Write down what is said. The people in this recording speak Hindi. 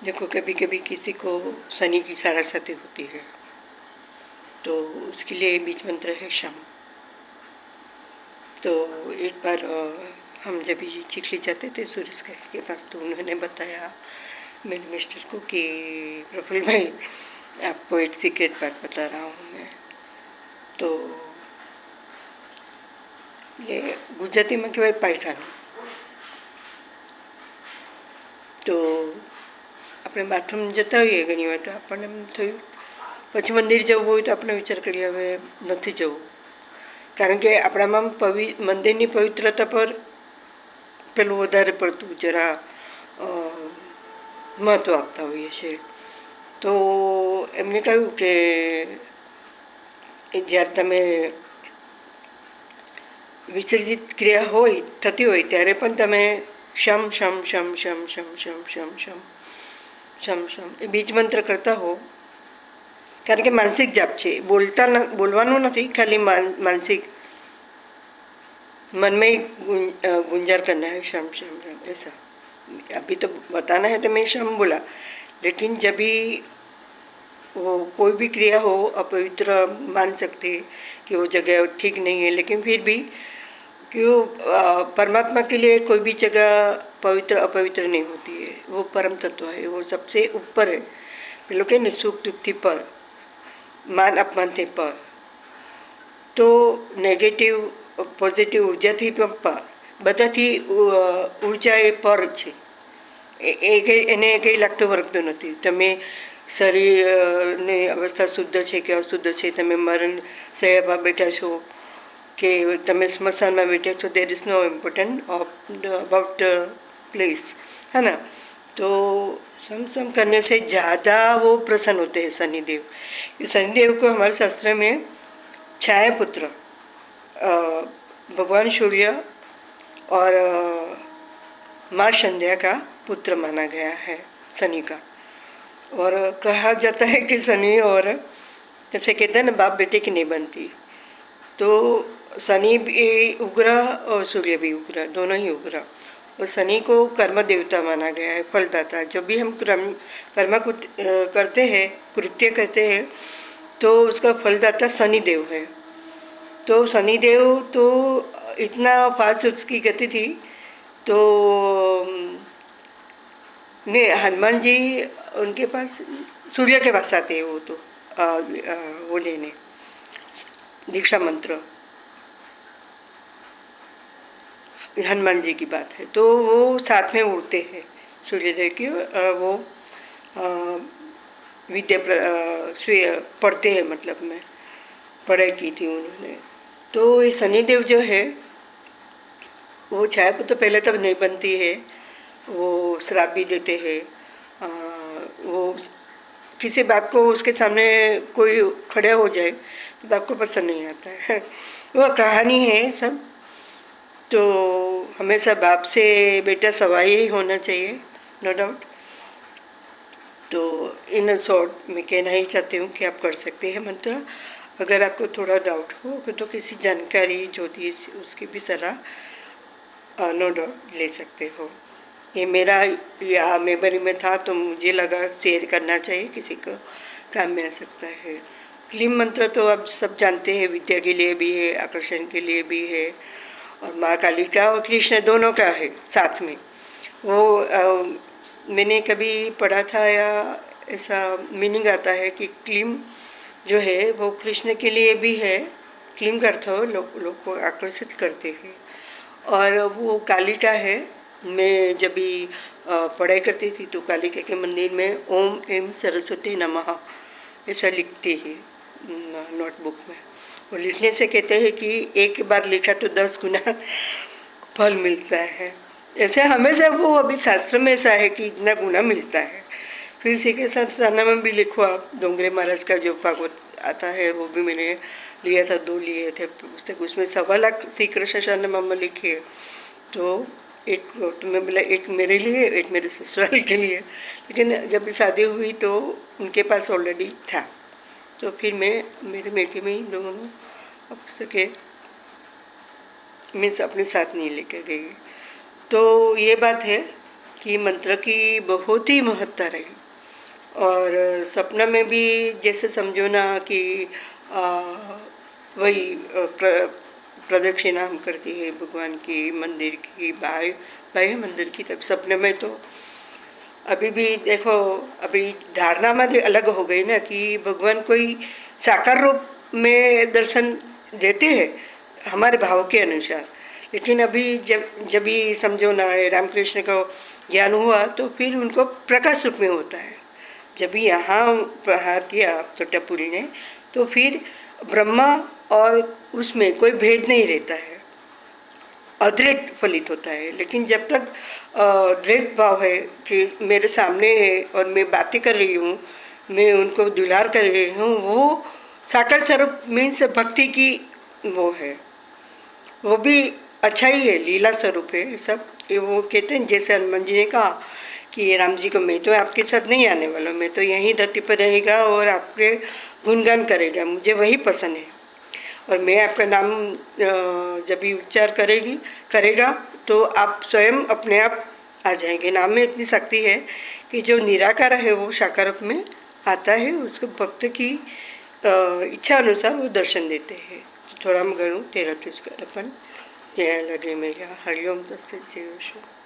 देखो, कभी कभी किसी को शनि की साढ़ासाती होती है, तो उसके लिए बीज मंत्र है शम। तो एक बार हम जब ये चिखली जाते थे सुरेश के पास, तो उन्होंने बताया मेरे मिस्टर को कि प्रफुल्ल भाई, आपको एक सीक्रेट बात बता रहा हूँ मैं। तो ये गुजराती में कहेवाय पायखाना। तो આપણે બાથરૂમ જતા હોઈએ ઘણી વાર, તો આપણને એમ થયું પછી મંદિર જવું હોય તો આપણે વિચાર કરીએ હવે નથી જવું, કારણ કે આપણામાં મંદિરની પવિત્રતા પર પેલું વધારે પડતું જરા મહત્ત્વ આપતા હોઈએ છીએ. તો એમને કહ્યું કે જ્યારે તમે વિસર્જિત ક્રિયા થતી હોય ત્યારે પણ તમે શમ શમ શમ શમ શમ શમ શમ શમ શમ શમ એ બીજ મંત્ર કરતા હો, કારણ કે માનસિક જાપ છે, બોલવાનું નથી, ખાલી मानसिक मन में गुंजार करना है शम शम शम ऐसा. अभी तो बताना है तो मैं शम बोला, लेकिन जब भी वो कोई भी क्रिया हो अपवित्र मान सकते कि वो जगह ठीक नहीं है, लेकिन फिर भी क्यों परमात्मा के लिए कोई भी जगह पवित्र अपवित्र नहीं होती है. वो परम तत्व है, वो सबसे ऊपर है. पेलो के ने सुख दुखती पर, मान अपमान थे पर, तो नेगेटिव पॉजिटिव ऊर्जा थी पर, बधाथी ऊर्जा ए पर छे. એને કંઈ લાગતું વળગતું નથી. તમે શરીરની અવસ્થા શુદ્ધ છે કે અશુદ્ધ છે, તમે મરણ શય્યામાં બેઠા છો કે તમે સ્મશાનમાં बैठे છો, there is no important about place, है ना. तो सम सम करने से ज़्यादा वो प्रसन्न होते हैं शनिदेव. शनिदेव को हमारे शास्त्र में छाया पुत्र, भगवान सूर्य और माँ संध्या का पुत्र माना गया है शनि का. और कहा जाता है कि शनि और जैसे कहते हैं ना बाप बेटे की नहीं बनती, तो शनि भी उग्र और सूर्य भी उग्र, दोनों ही उग्र. और शनि को कर्म देवता माना गया है, फलदाता. जब भी हम कर्म करते हैं, कृत्य करते हैं, तो उसका फलदाता शनिदेव है. तो शनिदेव तो इतना फास्ट उसकी गति थी, तो ने हनुमान जी उनके पास सूर्य के पास आते हैं. वो तो वो लेने दीक्षा मंत्र हनुमान जी की बात है, तो वो साथ में उड़ते हैं सूर्यदेव की. वो विद्या पढ़ते हैं, मतलब मैं पढ़ाई की थी उन्होंने. तो ये शनिदेव जो है वो छाया तो पहले तब नहीं बनती है, वो श्राप भी देते हैं. वो किसी बाप को उसके सामने कोई खड़ा हो जाए तो बाप को पसंद नहीं आता है. वो कहानी है सब. तो हमेशा बाप से बेटा सवाई ही होना चाहिए, नो डाउट. तो इन शॉर्ट मैं कहना ही चाहती हूँ कि आप कर सकते हैं मंत्र. अगर आपको थोड़ा डाउट हो तो किसी जानकारी ज्योतिष उसकी भी सलाह नो डाउट ले सकते हो. ये मेरा या मेमोरी में था, तो मुझे लगा शेयर करना चाहिए, किसी को काम में आ सकता है. क्लीम मंत्र तो आप सब जानते हैं, विद्या के लिए भी है, आकर्षण के लिए भी है, और माँ काली का और कृष्ण दोनों का है साथ में. वो मैंने कभी पढ़ा था या ऐसा मीनिंग आता है कि क्लीम जो है वो कृष्ण के लिए भी है. क्लीम का अर्थ लोग को आकर्षित करते हैं. और वो काली का है. मैं जब भी पढ़ाई करती थी तो कालिका के मंदिर में ओम एम सरस्वती नमः ऐसा लिखती है नोटबुक में. वो लिखने से कहते हैं कि एक बार लिखा तो 10 गुना फल मिलता है. ऐसे हमेशा वो अभी शास्त्र में ऐसा है कि इतना गुना मिलता है. फिर इसी के साथ साना में भी लिखो आप. डोंगरे महाराज का जो भागवत आता है वो भी मैंने लिया था, 2 लिए थे पुस्तक. उसमें 1.25 लाख श्री कृष्ण शरणम में लिखी है. तो एक तो मैं बोला एक मेरे लिए, एक मेरे ससुराल के लिए. लेकिन जब शादी हुई तो उनके पास ऑलरेडी था, तो फिर मैं मेरे मेके में ही दोनों पुस्तकें मीन्स अपने साथ नहीं लेकर गई. तो ये बात है. कि मंत्र की बहुत ही महत्ता रही। और सपना में भी जैसे समझो ना कि आ, वही प्रदक्षिणा हम करती है भगवान की, मंदिर की, बाह्य मंदिर की, तब सपने में तो अभी भी देखो, अभी धारणा में अलग हो गई ना कि भगवान कोई साकार रूप में दर्शन देते हैं हमारे भाव के अनुसार। लेकिन अभी जब जब भी समझो ना रामकृष्ण को ज्ञान हुआ तो फिर उनको प्रकाश रूप में होता है। जब भी यहाँ प्रहार किया तोतापुरी ने, तो फिर ब्रह्मा और उसमें कोई भेद नहीं रहता है, अद्वैत फलित होता है। लेकिन जब तक द्वैत भाव है कि मेरे सामने है और मैं बातें कर रही हूँ, मैं उनको दुलार कर रही हूँ, वो साकार स्वरूप मीन्स भक्ति की वो है, वो भी अच्छा ही है, लीला स्वरूप है ये सब। ये वो कहते हैं जैसे हनुमान जी ने कहा कि राम जी को मैं तो आपके साथ नहीं आने वाला, मैं तो यहीं धरती पर रहेगा और आपके गुणगान करेगा, मुझे वही पसंद है। और मैं आपका नाम जब भी उच्चार करेगा तो आप स्वयं अपने आप आ जाएंगे। नाम में इतनी शक्ति है कि जो निराकार है वो साकार रूप में आता है, उसको भक्त की इच्छा अनुसार वो दर्शन देते हैं। थोड़ा हम गणु 13 अपन जय लगे मेरा हरिओम तस्य जय विष्णु।